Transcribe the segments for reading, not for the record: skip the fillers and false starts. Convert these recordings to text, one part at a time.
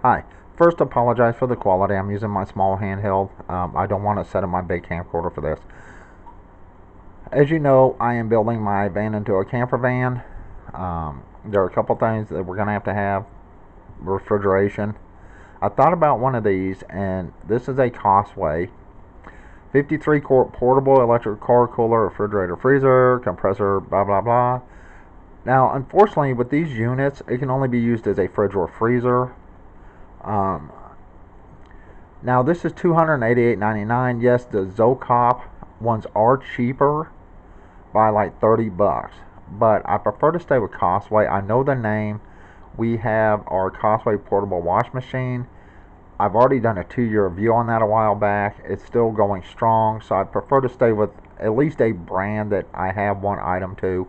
Hi. First, apologize for the quality. I'm using my small handheld. I don't want to set up my big camcorder for this. As you know, I am building my van into a camper van. There are a couple things that we're going to have. Refrigeration. I thought about one of these, and this is a Costway 53 quart portable electric car cooler, refrigerator, freezer, compressor, blah blah blah. Now, unfortunately, with these units, it can only be used as a fridge or freezer. Um, Now this is $288.99. Yes, the Zocop ones are cheaper by like $30, but I prefer to stay with Costway. I know the name. We have our Costway portable wash machine. I've already done a 2-year review on that a while back. It's still going strong, so I prefer to stay with at least a brand that I have one item to.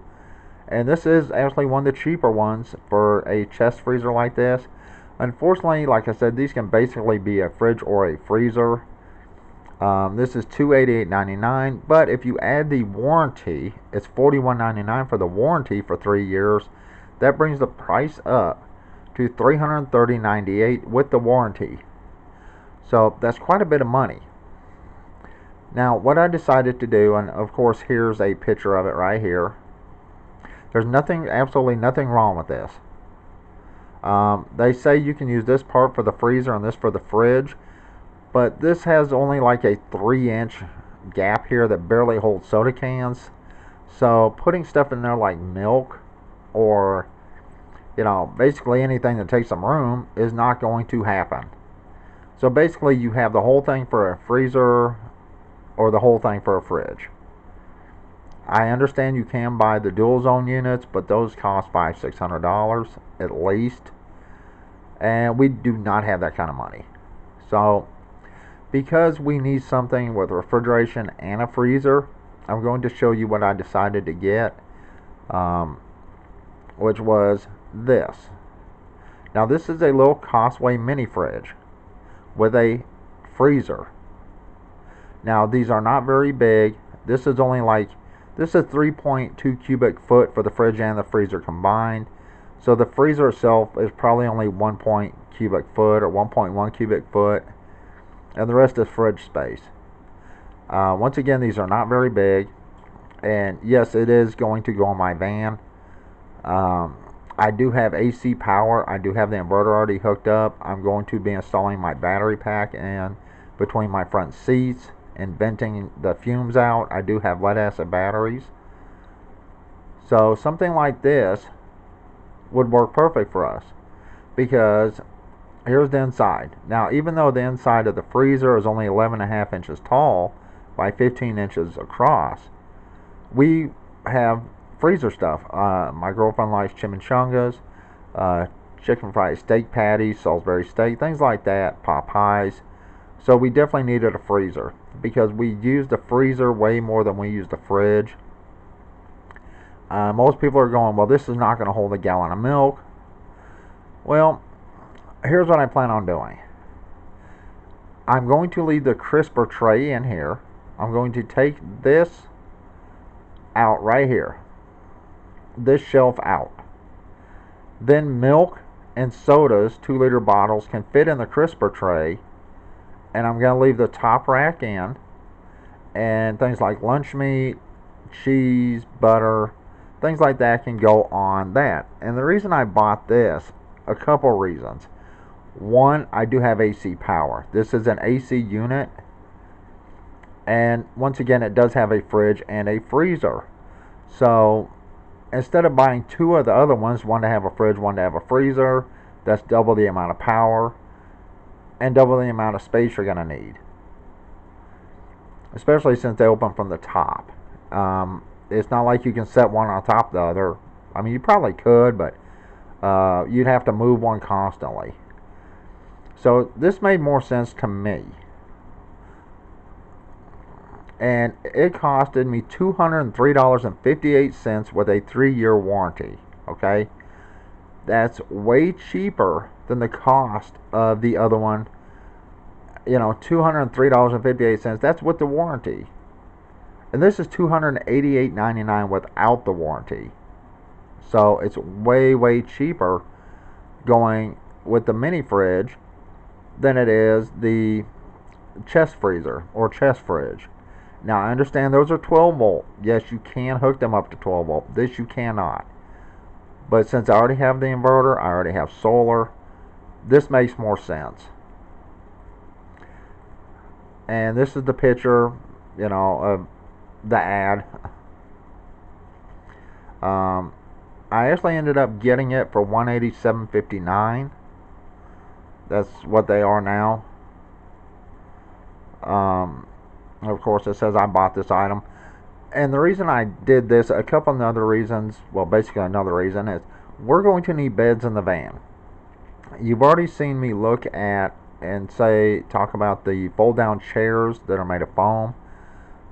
And this is actually one of the cheaper ones for a chest freezer like this. Unfortunately, like I said, these can basically be a fridge or a freezer. This is $288.99, but if you add the warranty, it's $41.99 for the warranty for 3 years. That brings the price up to $330.98 with the warranty. So that's quite a bit of money. Now, what I decided to do, and of course, here's a picture of it right here. There's absolutely nothing wrong with this. They say you can use this part for the freezer and this for the fridge, but this has only like a 3-inch gap here that barely holds soda cans. So putting stuff in there like milk or, basically anything that takes some room is not going to happen. So basically you have the whole thing for a freezer or the whole thing for a fridge. I understand you can buy the dual zone units, but those cost $500-600 at least, and we do not have that kind of money. So because we need something with refrigeration and a freezer, I'm going to show you what I decided to get, which was this. Now this is a little Costway mini fridge with a freezer. Now these are not very big. This is 3.2 cubic foot for the fridge and the freezer combined. So the freezer itself is probably only 1 cubic foot or 1.1 cubic foot, and the rest is fridge space. Once again, these are not very big, and yes, it is going to go on my van. I do have AC power. I do have the inverter already hooked up. I'm going to be installing my battery pack in between my front seats and venting the fumes out. I do have lead acid batteries. So something like this would work perfect for us, because here's the inside. Now, even though the inside of the freezer is only 11.5 inches tall by 15 inches across, we have freezer stuff. My girlfriend likes chimichangas, chicken fried steak patties, Salisbury steak, things like that, pot pies. So we definitely needed a freezer because we use the freezer way more than we use the fridge. Most people are going, well, this is not going to hold a gallon of milk. Well, here's what I plan on doing. I'm going to leave the crisper tray in here. I'm going to take this out right here, this shelf out. Then milk and sodas, 2-liter bottles, can fit in the crisper tray, and I'm going to leave the top rack in, and things like lunch meat, cheese, butter, things like that can go on that. And the reason I bought this, a couple reasons. One, I do have AC power. This is an AC unit, and once again, it does have a fridge and a freezer. So instead of buying 2 of the other ones, one to have a fridge, one to have a freezer, that's double the amount of power and double the amount of space you're going to need, especially since they open from the top. It's not like you can set one on top of the other. I mean, you probably could, but you'd have to move one constantly. So this made more sense to me. And it costed me $203.58 with a 3-year warranty. Okay? That's way cheaper than the cost of the other one. $203.58. That's with the warranty. And this is $288.99 without the warranty. So it's way, way cheaper going with the mini fridge than it is the chest freezer or chest fridge. Now I understand those are 12 volt. Yes, you can hook them up to 12 volt. This you cannot. But since I already have the inverter, I already have solar, this makes more sense. And this is the picture, of the ad. I actually ended up getting it for $187.59. That's what they are now. Of course, it says I bought this item. And the reason I did this, a couple of other reasons, well, basically another reason, is we're going to need beds in the van. You've already seen me look at and talk about the fold down chairs that are made of foam.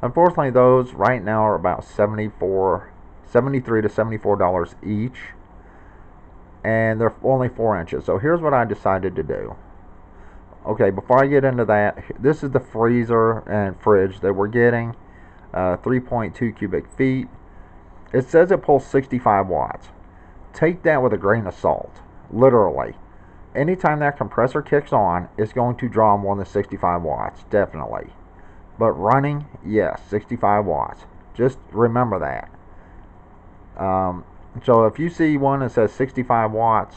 Unfortunately, those right now are about $73 to $74 each, and they're only 4 inches. So here's what I decided to do. Okay, before I get into that, this is the freezer and fridge that we're getting. 3.2 cubic feet. It says it pulls 65 watts. Take that with a grain of salt. Literally. Anytime that compressor kicks on, it's going to draw more than 65 watts. Definitely. But running, yes, 65 watts. Just remember that. So if you see one that says 65 watts,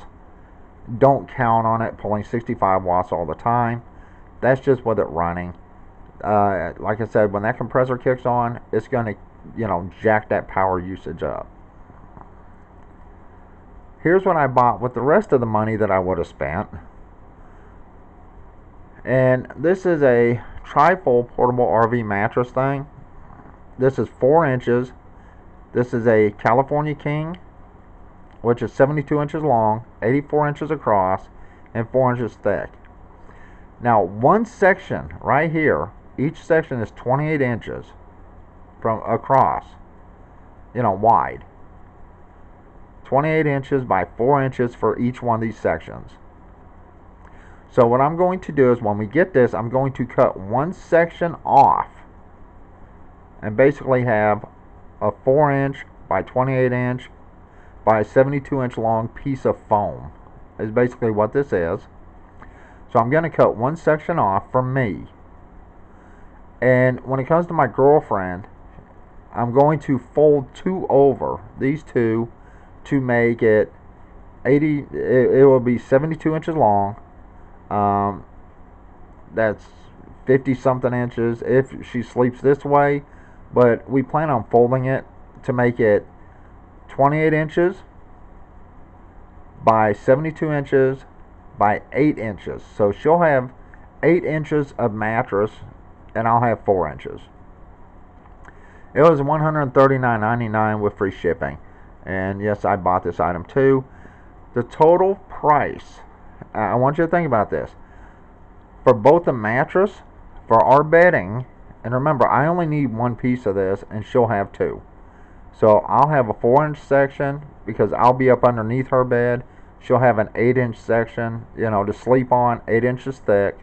don't count on it pulling 65 watts all the time. That's just with it running. Like I said, when that compressor kicks on, it's going to, jack that power usage up. Here's what I bought with the rest of the money that I would have spent. And this is a trifold portable RV mattress thing. This is 4 inches. This is a California King, which is 72 inches long, 84 inches across, and 4 inches thick. Now, one section right here, each section is 28 inches from across, wide. 28 inches by 4 inches for each one of these sections. So what I'm going to do is when we get this, I'm going to cut one section off and basically have a 4 inch by 28 inch by 72 inch long piece of foam is basically what this is. So I'm going to cut one section off for me. And when it comes to my girlfriend, I'm going to fold two over, these two, to make it 80, it will be 72 inches long. That's 50 something inches if she sleeps this way. But we plan on folding it to make it 28 inches by 72 inches by 8 inches. So she'll have 8 inches of mattress and I'll have 4 inches. It was $139.99 with free shipping. And yes, I bought this item too. The total price, I want you to think about this. For both the mattress, for our bedding, and remember, I only need one piece of this and she'll have two. So I'll have a 4 inch section because I'll be up underneath her bed. She'll have an 8 inch section, to sleep on, 8 inches thick.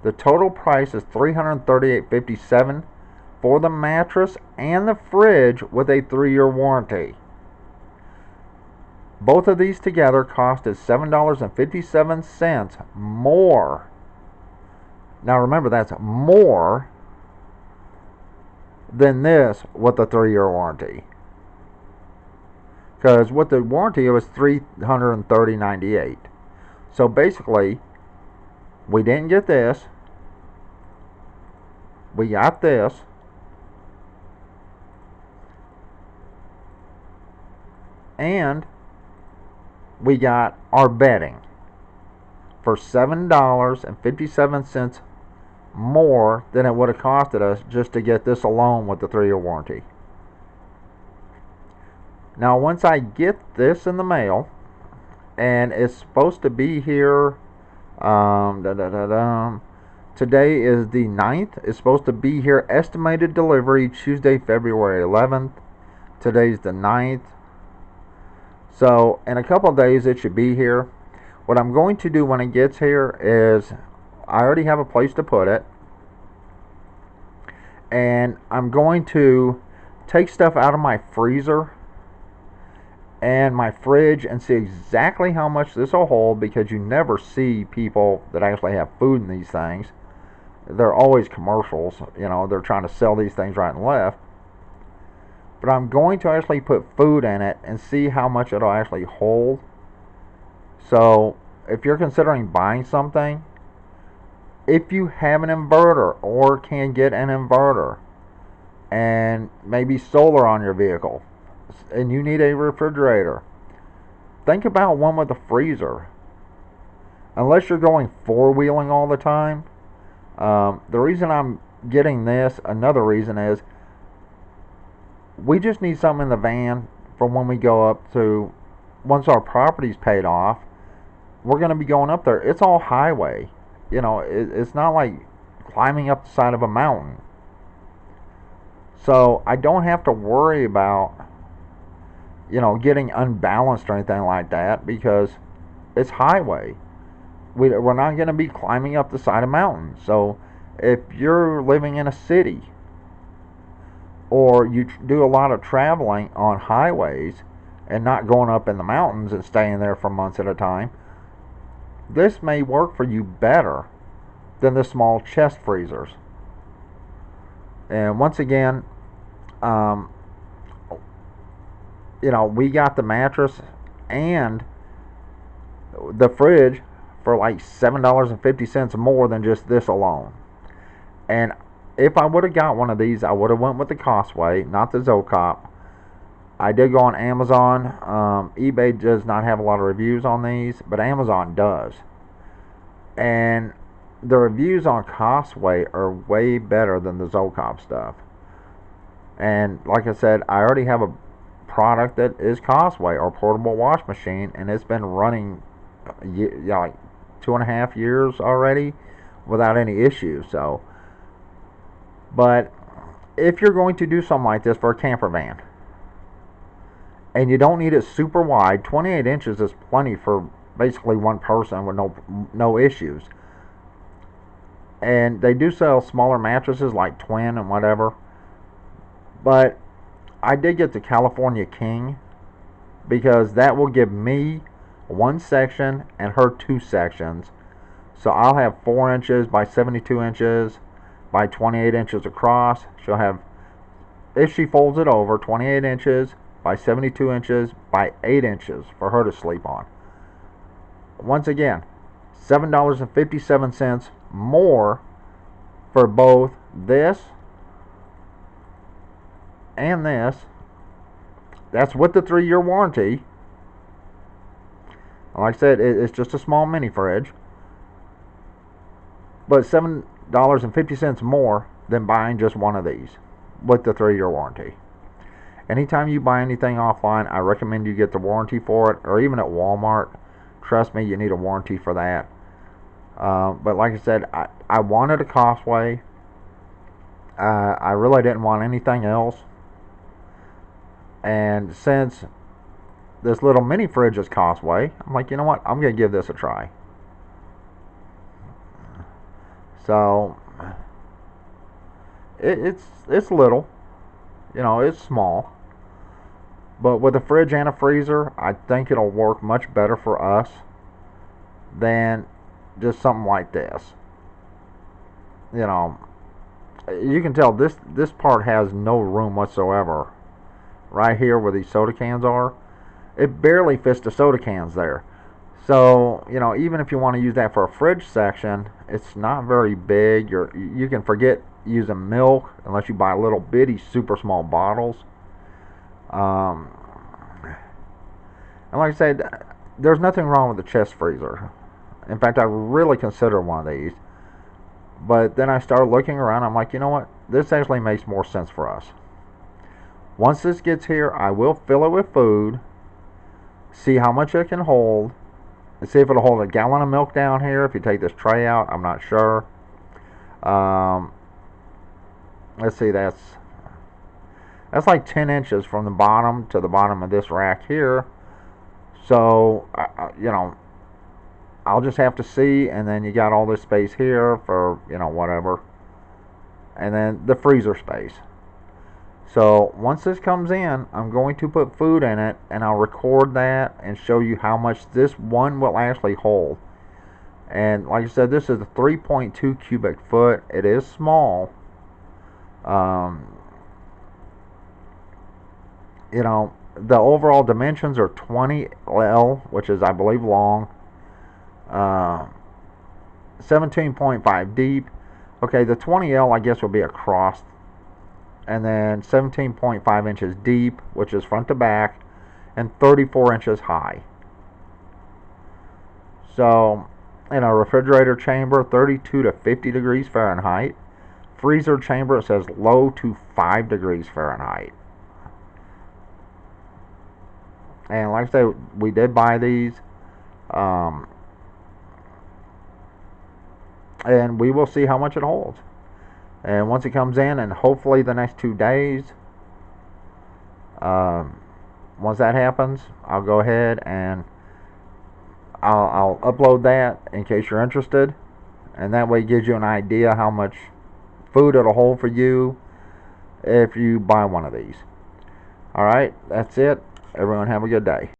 The total price is $338.57 for the mattress and the fridge with a 3-year warranty. Both of these together costed $7.57 more. Now remember, that's more than this with the 3-year warranty. Because with the warranty, it was $330.98. So basically, we didn't get this. We got this. And we got our bedding for $7.57 more than it would have costed us just to get this alone with the 3-year warranty. Now once I get this in the mail, and it's supposed to be here, today is the 9th. It's supposed to be here, estimated delivery Tuesday, February 11th. Today's the 9th. So in a couple of days it should be here. What I'm going to do when it gets here is, I already have a place to put it, and I'm going to take stuff out of my freezer and my fridge and see exactly how much this will hold, because you never see people that actually have food in these things. They're always commercials, they're trying to sell these things right and left. But I'm going to actually put food in it and see how much it'll actually hold. So if you're considering buying something, if you have an inverter or can get an inverter and maybe solar on your vehicle and you need a refrigerator, think about one with a freezer. Unless you're going four-wheeling all the time. The reason I'm getting this, another reason is, we just need something in the van for when we go up to, once our property's paid off, we're going to be going up there. It's all highway. It's not like climbing up the side of a mountain. So I don't have to worry about, getting unbalanced or anything like that, because it's highway. We're not going to be climbing up the side of mountains. So if you're living in a city, or you do a lot of traveling on highways and not going up in the mountains and staying there for months at a time, this may work for you better than the small chest freezers. And once again, we got the mattress and the fridge for like $7.50 more than just this alone. And if I would have got one of these, I would have went with the Cosway, not the Zocop. I did go on Amazon. eBay does not have a lot of reviews on these, but Amazon does. And the reviews on Cosway are way better than the Zocop stuff. And like I said, I already have a product that is Cosway, or portable wash machine, and it's been running like 2.5 years already without any issues. So, but if you're going to do something like this for a camper van, and you don't need it super wide, 28 inches is plenty for basically one person with no issues. And they do sell smaller mattresses like twin and whatever. But I did get the California King, because that will give me one section and her two sections. So I'll have 4 inches by 72 inches by 28 inches across. She'll have, if she folds it over, 28 inches by 72 inches by 8 inches for her to sleep on. Once again, $7.57 more for both this and this. That's with the 3-year warranty. Like I said, it's just a small mini fridge, but $7.50 more than buying just one of these with the 3-year warranty. Anytime you buy anything offline, I recommend you get the warranty for it, or even at Walmart. Trust me, you need a warranty for that. But like I said, I wanted a Cosway. I really didn't want anything else. And since this little mini fridge is Cosway, I'm like, you know what? I'm going to give this a try. So, it's little. It's small. But with a fridge and a freezer, I think it'll work much better for us than just something like this. You can tell this part has no room whatsoever. Right here where these soda cans are, it barely fits the soda cans there. So, even if you want to use that for a fridge section, it's not very big. You can forget using milk unless you buy little bitty super small bottles. And like I said, there's nothing wrong with the chest freezer. In fact, I really consider one of these. But then I started looking around. I'm like, you know what? This actually makes more sense for us. Once this gets here, I will fill it with food, see how much it can hold, and see if it'll hold a gallon of milk down here. If you take this tray out, I'm not sure. Let's see, that's like 10 inches from the bottom to the bottom of this rack here. So, I'll just have to see, and then you got all this space here for, whatever. And then the freezer space. So once this comes in, I'm going to put food in it, and I'll record that and show you how much this one will actually hold. And like I said, this is a 3.2 cubic foot. It is small. You know, the overall dimensions are 20L, which is, I believe, long. 17.5 deep. Okay, the 20L, I guess, will be across. And then 17.5 inches deep, which is front to back, and 34 inches high. So, in a refrigerator chamber, 32 to 50 degrees Fahrenheit. Freezer chamber, it says low to 5 degrees Fahrenheit. And like I said, we did buy these. And we will see how much it holds. And once it comes in, and hopefully the next 2 days, once that happens, I'll go ahead and I'll upload that in case you're interested. And that way it gives you an idea how much food it'll hold for you if you buy one of these. Alright, that's it. Everyone have a good day.